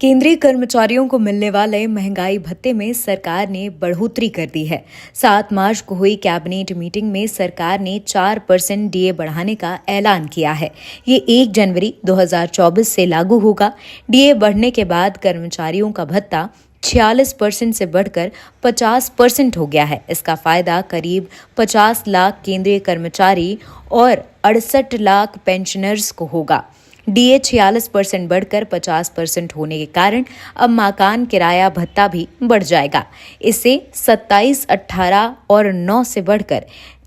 केंद्रीय कर्मचारियों को मिलने वाले महंगाई भत्ते में सरकार ने बढ़ोतरी कर दी है। 7 मार्च को हुई कैबिनेट मीटिंग में सरकार ने 4% डीए बढ़ाने का ऐलान किया है। ये 1 जनवरी 2024 से लागू होगा। डीए बढ़ने के बाद कर्मचारियों का भत्ता 46% से बढ़कर 50% हो गया है। इसका फायदा करीब 50 लाख केंद्रीय कर्मचारी और 68 लाख पेंशनर्स को होगा। डीए 46% बढ़कर 50% होने के कारण अब मकान किराया भत्ता भी बढ़ जाएगा। इसे 27, 18 और 9 से बढ़कर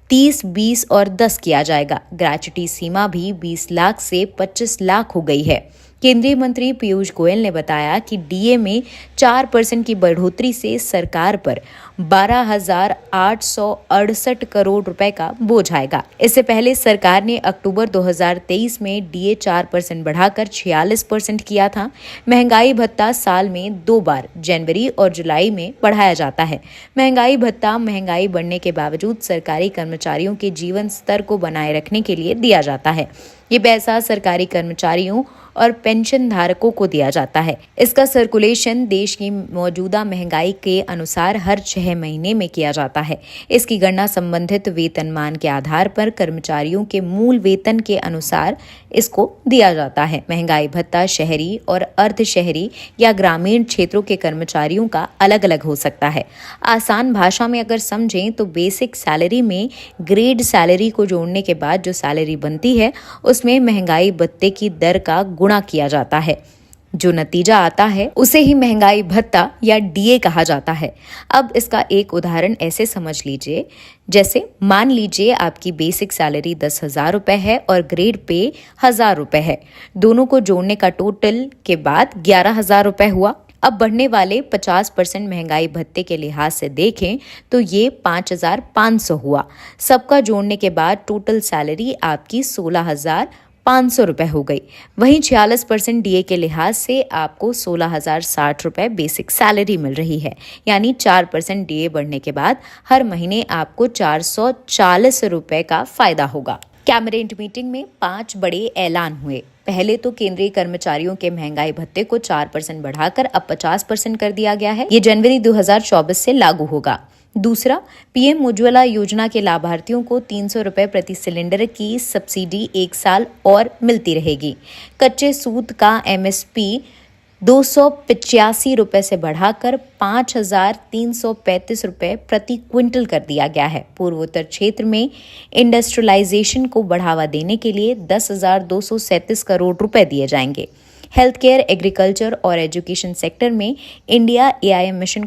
30, 20 और 10 किया जाएगा। ग्रेच्युटी सीमा भी 20 लाख से 25 लाख हो गई है। केंद्रीय मंत्री पीयूष गोयल ने बताया कि डीए में 4% की बढ़ोतरी से सरकार पर 12,868 करोड़ रुपए का बोझ आएगा। इससे पहले सरकार ने अक्टूबर 2023 में डीए 4% बढ़ाकर 46% किया था। महंगाई भत्ता साल में 2 बार जनवरी और जुलाई में बढ़ाया जाता है। महंगाई भत्ता महंगाई बढ़ने के बावजूद सरकारी कर्मचारियों के जीवन स्तर को बनाए रखने के लिए दिया जाता है। ये पैसा सरकारी कर्मचारियों और पेंशन धारकों को दिया जाता है। इसका सर्कुलेशन देश की मौजूदा महंगाई के अनुसार हर 6 महीने में किया जाता है। इसकी गणना संबंधित वेतनमान के आधार पर कर्मचारियों के मूल वेतन के अनुसार इसको दिया जाता है। महंगाई भत्ता शहरी और अर्ध शहरी या ग्रामीण क्षेत्रों के कर्मचारियों का अलग अलग हो सकता है। आसान भाषा में अगर समझें तो बेसिक सैलरी में ग्रेड सैलरी को जोड़ने के बाद जो सैलरी बनती है उसमें महंगाई भत्ते की दर का गुणा किया जाता है। जो नतीजा आता है उसे ही महंगाई भत्ता या डीए कहा जाता है। अब इसका एक उदाहरण ऐसे समझ लीजिए, जैसे मान लीजिए आपकी बेसिक सैलरी 10,000 रुपए है और ग्रेड पे 1,000 रुपए है। दोनों को जोड़ने का टोटल के बाद 11,000 रुपए हुआ। अब बढ़ने वाले 50% महंगाई भत्ते के लिहाज से देखें तो ये 5,500 हुआ। सबका जोड़ने के बाद टोटल सैलरी आपकी 16,500 रुपए हो गई। वहीं 46% डीए के लिहाज से आपको 16,060 रुपए बेसिक सैलरी मिल रही है। यानी 4% डीए बढ़ने के बाद हर महीने आपको 440 रुपए का फायदा होगा। कैबिनेट मीटिंग में 5 बड़े ऐलान हुए। पहले तो केंद्रीय कर्मचारियों के महंगाई भत्ते को 4% बढ़ाकर अब 50% कर दिया गया है। ये जनवरी 2024 से लागू होगा। दूसरा, पीएम उज्ज्वला योजना के लाभार्थियों को 300 रुपए प्रति सिलेंडर की सब्सिडी 1 साल और मिलती रहेगी। कच्चे सूत का एमएसपी 285 रुपए से बढ़ाकर 5,335 रुपए प्रति क्विंटल कर दिया गया है। पूर्वोत्तर क्षेत्र में इंडस्ट्रियलाइजेशन को बढ़ावा देने के लिए 10,237 करोड़ रुपए दिए जाएंगे। हेल्थ केयर, एग्रीकल्चर और एजुकेशन सेक्टर में इंडिया एआई मिशन